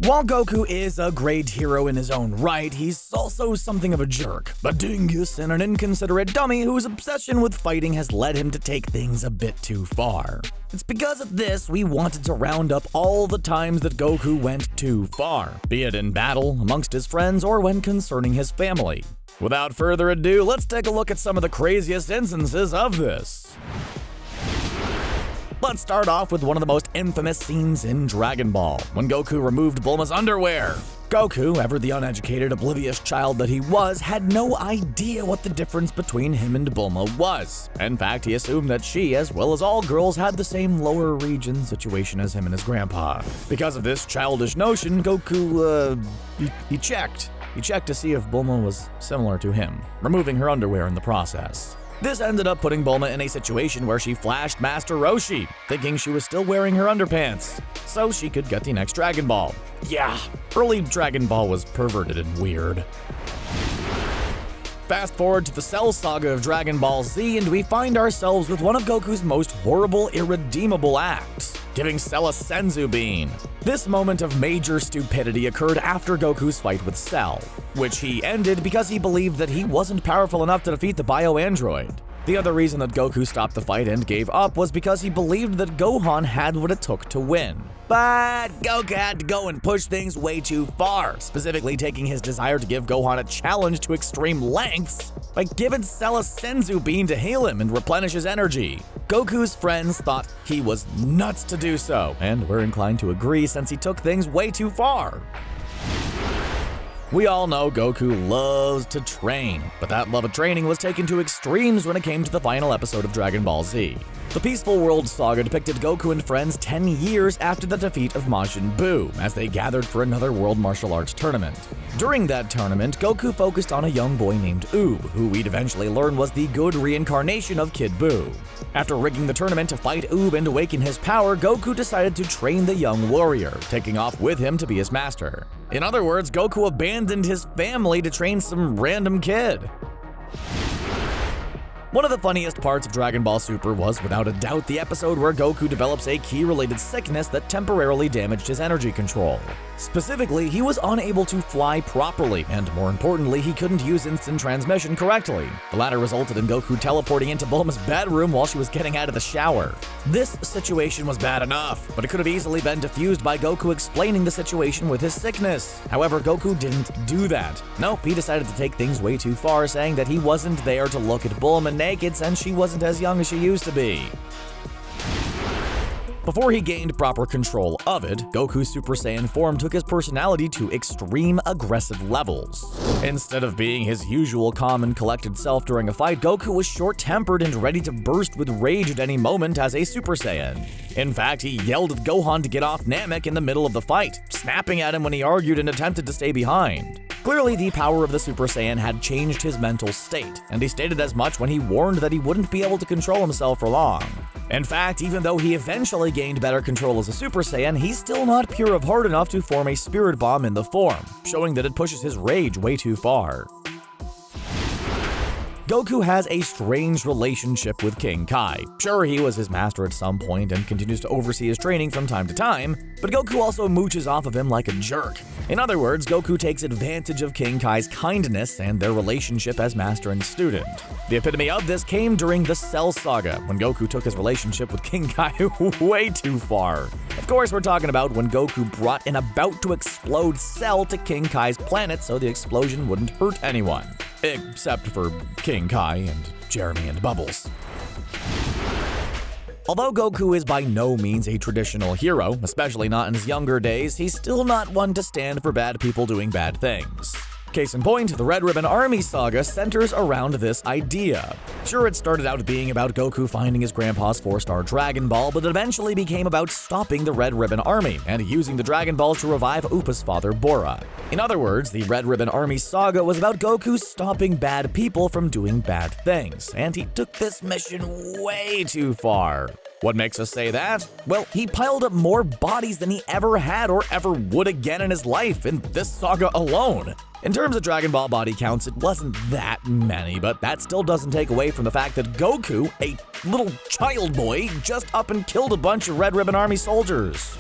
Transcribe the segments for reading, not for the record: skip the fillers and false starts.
While Goku is a great hero in his own right, he's also something of a jerk, a dingus, and an inconsiderate dummy whose obsession with fighting has led him to take things a bit too far. It's because of this we wanted to round up all the times that Goku went too far, be it in battle, amongst his friends, or when concerning his family. Without further ado, let's take a look at some of the craziest instances of this. Let's start off with one of the most infamous scenes in Dragon Ball, when Goku removed Bulma's underwear. Goku, ever the uneducated, oblivious child that he was, had no idea what the difference between him and Bulma was. In fact, he assumed that she, as well as all girls, had the same lower region situation as him and his grandpa. Because of this childish notion, Goku, he checked. He checked to see if Bulma was similar to him, removing her underwear in the process. This ended up putting Bulma in a situation where she flashed Master Roshi, thinking she was still wearing her underpants, so she could get the next Dragon Ball. Yeah, early Dragon Ball was perverted and weird. Fast forward to the Cell Saga of Dragon Ball Z, and we find ourselves with one of Goku's most horrible, irredeemable acts, giving Cell a Senzu bean. This moment of major stupidity occurred after Goku's fight with Cell, which he ended because he believed that he wasn't powerful enough to defeat the bio-android. The other reason that Goku stopped the fight and gave up was because he believed that Gohan had what it took to win. But Goku had to go and push things way too far, specifically taking his desire to give Gohan a challenge to extreme lengths by giving Cell a Senzu bean to heal him and replenish his energy. Goku's friends thought he was nuts to do so, and were inclined to agree since he took things way too far. We all know Goku loves to train, but that love of training was taken to extremes when it came to the final episode of Dragon Ball Z. The Peaceful World saga depicted Goku and friends 10 years after the defeat of Majin Buu, as they gathered for another World Martial Arts tournament. During that tournament, Goku focused on a young boy named Oob, who we'd eventually learn was the good reincarnation of Kid Buu. After rigging the tournament to fight Oob and awaken his power, Goku decided to train the young warrior, taking off with him to be his master. In other words, Goku abandoned his family to train some random kid. One of the funniest parts of Dragon Ball Super was, without a doubt, the episode where Goku develops a ki-related sickness that temporarily damaged his energy control. Specifically, he was unable to fly properly, and more importantly, he couldn't use instant transmission correctly. The latter resulted in Goku teleporting into Bulma's bedroom while she was getting out of the shower. This situation was bad enough, but it could have easily been diffused by Goku explaining the situation with his sickness. However, Goku didn't do that. Nope, he decided to take things way too far, saying that he wasn't there to look at Bulma naked since she wasn't as young as she used to be. Before he gained proper control of it, Goku's Super Saiyan form took his personality to extreme aggressive levels. Instead of being his usual calm and collected self during a fight, Goku was short-tempered and ready to burst with rage at any moment as a Super Saiyan. In fact, he yelled at Gohan to get off Namek in the middle of the fight, snapping at him when he argued and attempted to stay behind. Clearly, the power of the Super Saiyan had changed his mental state, and he stated as much when he warned that he wouldn't be able to control himself for long. In fact, even though he eventually gained better control as a Super Saiyan, he's still not pure of heart enough to form a spirit bomb in the form, showing that it pushes his rage way too far. Goku has a strange relationship with King Kai. Sure, he was his master at some point and continues to oversee his training from time to time, but Goku also mooches off of him like a jerk. In other words, Goku takes advantage of King Kai's kindness and their relationship as master and student. The epitome of this came during the Cell Saga, when Goku took his relationship with King Kai way too far. Of course, we're talking about when Goku brought an about-to-explode Cell to King Kai's planet so the explosion wouldn't hurt anyone. Except for King Kai and Jeremy and Bubbles. Although Goku is by no means a traditional hero, especially not in his younger days, he's still not one to stand for bad people doing bad things. Case in point, the Red Ribbon Army saga centers around this idea. Sure, it started out being about Goku finding his grandpa's 4-star Dragon Ball, but it eventually became about stopping the Red Ribbon Army and using the Dragon Ball to revive Upa's father, Bora. In other words, the Red Ribbon Army saga was about Goku stopping bad people from doing bad things, and he took this mission way too far. What makes us say that? Well, he piled up more bodies than he ever had or ever would again in his life in this saga alone. In terms of Dragon Ball body counts, it wasn't that many, but that still doesn't take away from the fact that Goku, a little child boy, just up and killed a bunch of Red Ribbon Army soldiers.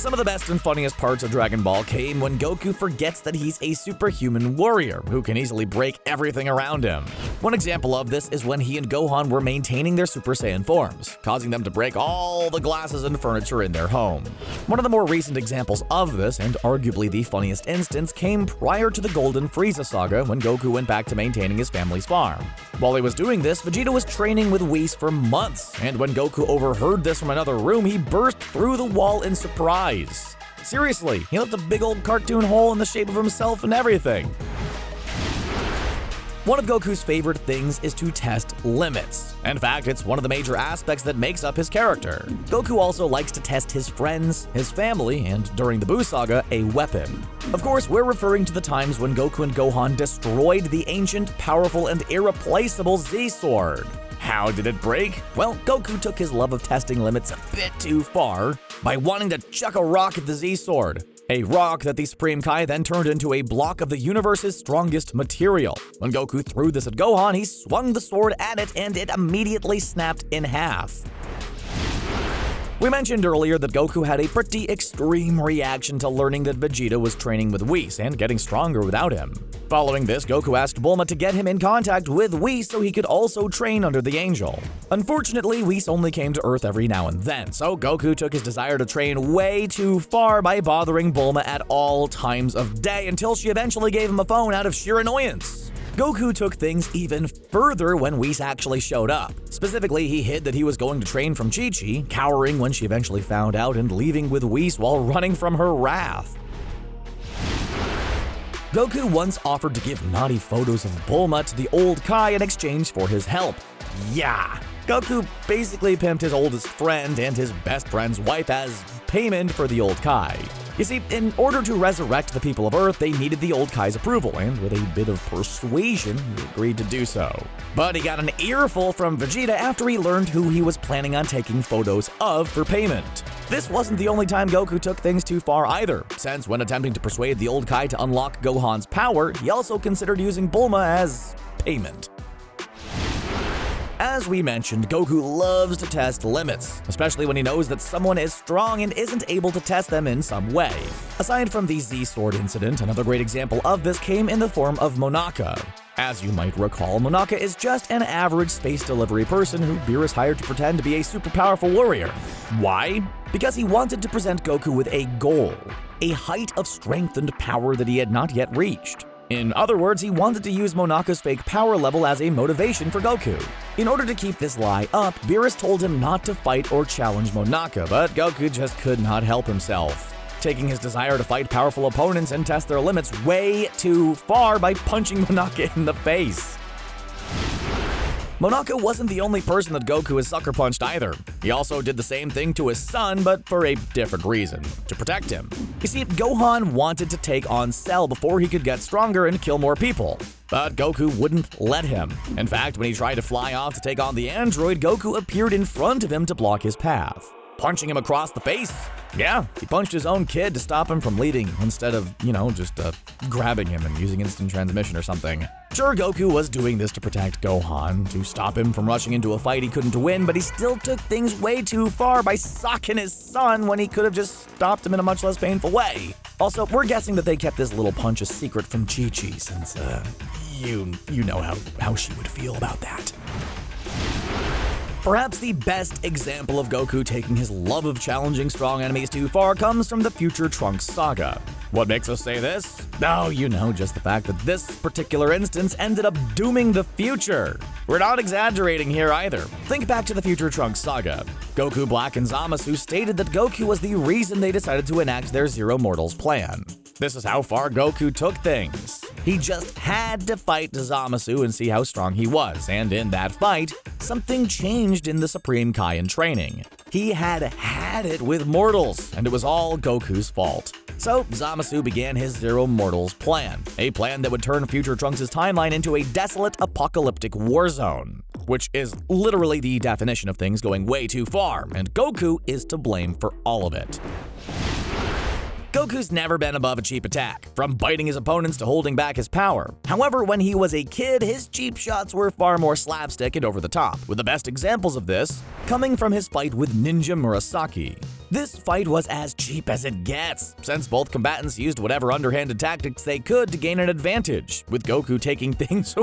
Some of the best and funniest parts of Dragon Ball came when Goku forgets that he's a superhuman warrior who can easily break everything around him. One example of this is when he and Gohan were maintaining their Super Saiyan forms, causing them to break all the glasses and furniture in their home. One of the more recent examples of this, and arguably the funniest instance, came prior to the Golden Frieza saga when Goku went back to maintaining his family's farm. While he was doing this, Vegeta was training with Whis for months, and when Goku overheard this from another room, he burst through the wall in surprise. Seriously, he left a big old cartoon hole in the shape of himself and everything. One of Goku's favorite things is to test limits. In fact, it's one of the major aspects that makes up his character. Goku also likes to test his friends, his family, and during the Buu saga, a weapon. Of course, we're referring to the times when Goku and Gohan destroyed the ancient, powerful, and irreplaceable Z-Sword. How did it break? Well, Goku took his love of testing limits a bit too far by wanting to chuck a rock at the Z-Sword. A rock that the Supreme Kai then turned into a block of the universe's strongest material. When Goku threw this at Gohan, he swung the sword at it and it immediately snapped in half. We mentioned earlier that Goku had a pretty extreme reaction to learning that Vegeta was training with Whis and getting stronger without him. Following this, Goku asked Bulma to get him in contact with Whis so he could also train under the Angel. Unfortunately, Whis only came to Earth every now and then, so Goku took his desire to train way too far by bothering Bulma at all times of day until she eventually gave him a phone out of sheer annoyance. Goku took things even further when Whis actually showed up. Specifically, he hid that he was going to train from Chi-Chi, cowering when she eventually found out and leaving with Whis while running from her wrath. Goku once offered to give naughty photos of Bulma to the old Kai in exchange for his help. Yeah! Goku basically pimped his oldest friend and his best friend's wife as payment for the old Kai. You see, in order to resurrect the people of Earth, they needed the old Kai's approval, and with a bit of persuasion, he agreed to do so. But he got an earful from Vegeta after he learned who he was planning on taking photos of for payment. This wasn't the only time Goku took things too far either, since when attempting to persuade the old Kai to unlock Gohan's power, he also considered using Bulma as payment. As we mentioned, Goku loves to test limits, especially when he knows that someone is strong and isn't able to test them in some way. Aside from the Z-Sword incident, another great example of this came in the form of Monaka. As you might recall, Monaka is just an average space delivery person who Beerus hired to pretend to be a super powerful warrior. Why? Because he wanted to present Goku with a goal, a height of strength and power that he had not yet reached. In other words, he wanted to use Monaka's fake power level as a motivation for Goku. In order to keep this lie up, Beerus told him not to fight or challenge Monaka, but Goku just could not help himself, taking his desire to fight powerful opponents and test their limits way too far by punching Monaka in the face. Monaka wasn't the only person that Goku has sucker punched either. He also did the same thing to his son, but for a different reason, to protect him. You see, Gohan wanted to take on Cell before he could get stronger and kill more people, but Goku wouldn't let him. In fact, when he tried to fly off to take on the android, Goku appeared in front of him to block his path, punching him across the face. Yeah, he punched his own kid to stop him from leaving instead of, just grabbing him and using instant transmission or something. Sure, Goku was doing this to protect Gohan, to stop him from rushing into a fight he couldn't win, but he still took things way too far by socking his son when he could have just stopped him in a much less painful way. Also, we're guessing that they kept this little punch a secret from Chi-Chi since, you know how she would feel about that. Perhaps the best example of Goku taking his love of challenging strong enemies too far comes from the Future Trunks saga. What makes us say this? Oh, just the fact that this particular instance ended up dooming the future. We're not exaggerating here either. Think back to the Future Trunks saga. Goku, Black, and Zamasu stated that Goku was the reason they decided to enact their Zero Mortals plan. This is how far Goku took things. He just had to fight Zamasu and see how strong he was, and in that fight, something changed in the Supreme Kai in training. He had it with mortals, and it was all Goku's fault. So Zamasu began his Zero Mortals plan, a plan that would turn Future Trunks' timeline into a desolate, apocalyptic war zone, which is literally the definition of things going way too far, and Goku is to blame for all of it. Goku's never been above a cheap attack, from biting his opponents to holding back his power. However, when he was a kid, his cheap shots were far more slapstick and over the top, with the best examples of this coming from his fight with Ninja Murasaki. This fight was as cheap as it gets, since both combatants used whatever underhanded tactics they could to gain an advantage, with Goku taking things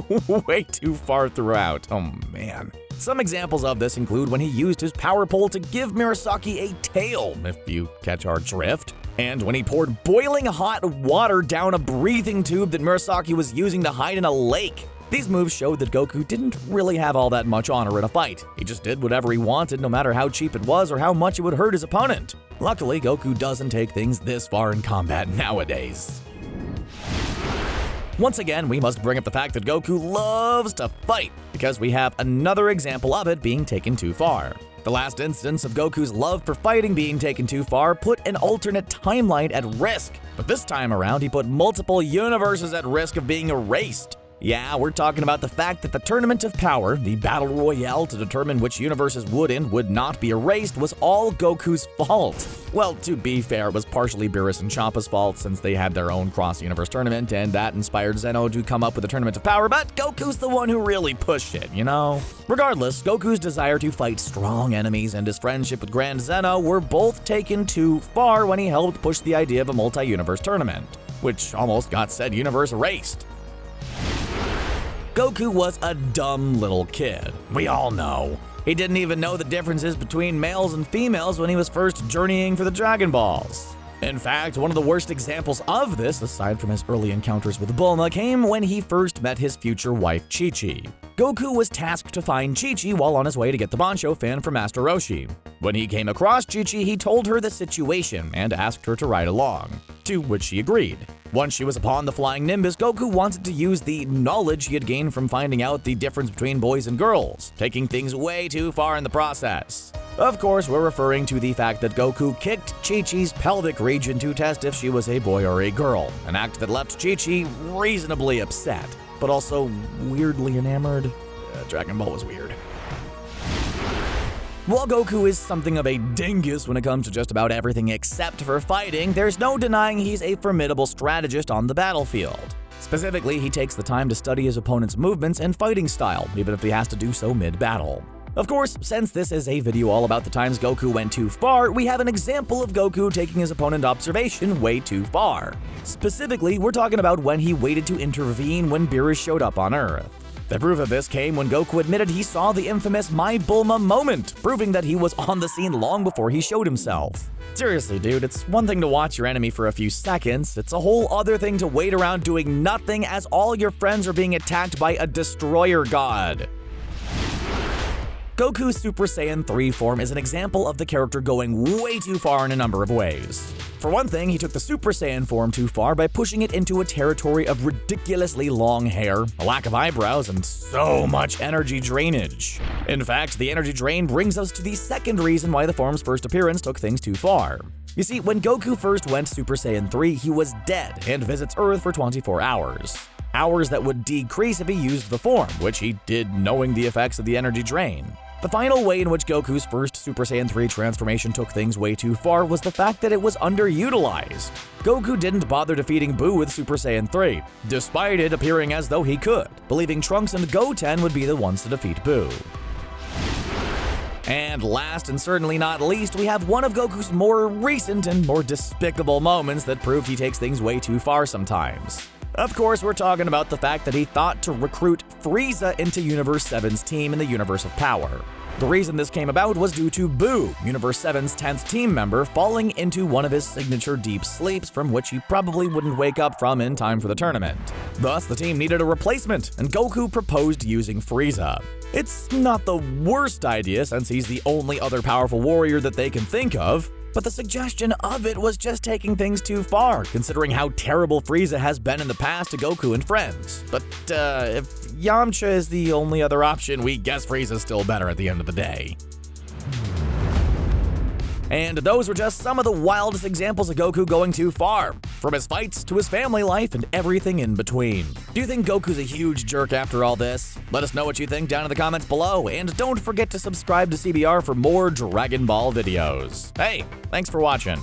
way too far throughout. Oh man. Some examples of this include when he used his power pole to give Murasaki a tail, if you catch our drift, and when he poured boiling hot water down a breathing tube that Murasaki was using to hide in a lake. These moves showed that Goku didn't really have all that much honor in a fight. He just did whatever he wanted, no matter how cheap it was or how much it would hurt his opponent. Luckily, Goku doesn't take things this far in combat nowadays. Once again, we must bring up the fact that Goku loves to fight, because we have another example of it being taken too far. The last instance of Goku's love for fighting being taken too far put an alternate timeline at risk, but this time around he put multiple universes at risk of being erased. Yeah, we're talking about the fact that the Tournament of Power, the battle royale to determine which universes would and would not be erased, was all Goku's fault. Well, to be fair, it was partially Beerus and Champa's fault since they had their own cross-universe tournament, and that inspired Zeno to come up with the Tournament of Power, but Goku's the one who really pushed it, you know? Regardless, Goku's desire to fight strong enemies and his friendship with Grand Zeno were both taken too far when he helped push the idea of a multi-universe tournament, which almost got said universe erased. Goku was a dumb little kid. We all know. He didn't even know the differences between males and females when he was first journeying for the Dragon Balls. In fact, one of the worst examples of this, aside from his early encounters with Bulma, came when he first met his future wife, Chichi. Goku was tasked to find Chichi while on his way to get the Bancho fan from Master Roshi. When he came across Chichi, he told her the situation and asked her to ride along, to which she agreed. Once she was upon the flying Nimbus, Goku wanted to use the knowledge he had gained from finding out the difference between boys and girls, taking things way too far in the process. Of course, we're referring to the fact that Goku kicked Chi-Chi's pelvic region to test if she was a boy or a girl, an act that left Chi-Chi reasonably upset, but also weirdly enamored. Dragon Ball was weird. While Goku is something of a dingus when it comes to just about everything except for fighting, there's no denying he's a formidable strategist on the battlefield. Specifically, he takes the time to study his opponent's movements and fighting style, even if he has to do so mid-battle. Of course, since this is a video all about the times Goku went too far, we have an example of Goku taking his opponent observation way too far. Specifically, we're talking about when he waited to intervene when Beerus showed up on Earth. The proof of this came when Goku admitted he saw the infamous My Bulma moment, proving that he was on the scene long before he showed himself. Seriously, dude, it's one thing to watch your enemy for a few seconds, it's a whole other thing to wait around doing nothing as all your friends are being attacked by a destroyer god. Goku's Super Saiyan 3 form is an example of the character going way too far in a number of ways. For one thing, he took the Super Saiyan form too far by pushing it into a territory of ridiculously long hair, a lack of eyebrows, and so much energy drainage. In fact, the energy drain brings us to the second reason why the form's first appearance took things too far. You see, when Goku first went Super Saiyan 3, he was dead and visits Earth for 24 hours. Hours that would decrease if he used the form, which he did knowing the effects of the energy drain. The final way in which Goku's first Super Saiyan 3 transformation took things way too far was the fact that it was underutilized. Goku didn't bother defeating Buu with Super Saiyan 3, despite it appearing as though he could, believing Trunks and Goten would be the ones to defeat Buu. And last and certainly not least, we have one of Goku's more recent and more despicable moments that proved he takes things way too far sometimes. Of course, we're talking about the fact that he thought to recruit Frieza into Universe 7's team in the Universe of Power. The reason this came about was due to Buu, Universe 7's 10th team member, falling into one of his signature deep sleeps from which he probably wouldn't wake up from in time for the tournament. Thus, the team needed a replacement, and Goku proposed using Frieza. It's not the worst idea since he's the only other powerful warrior that they can think of, but the suggestion of it was just taking things too far, considering how terrible Frieza has been in the past to Goku and friends. But if Yamcha is the only other option, we guess Frieza's still better at the end of the day. And those were just some of the wildest examples of Goku going too far, from his fights to his family life and everything in between. Do you think Goku's a huge jerk after all this? Let us know what you think down in the comments below, and don't forget to subscribe to CBR for more Dragon Ball videos. Hey, thanks for watching.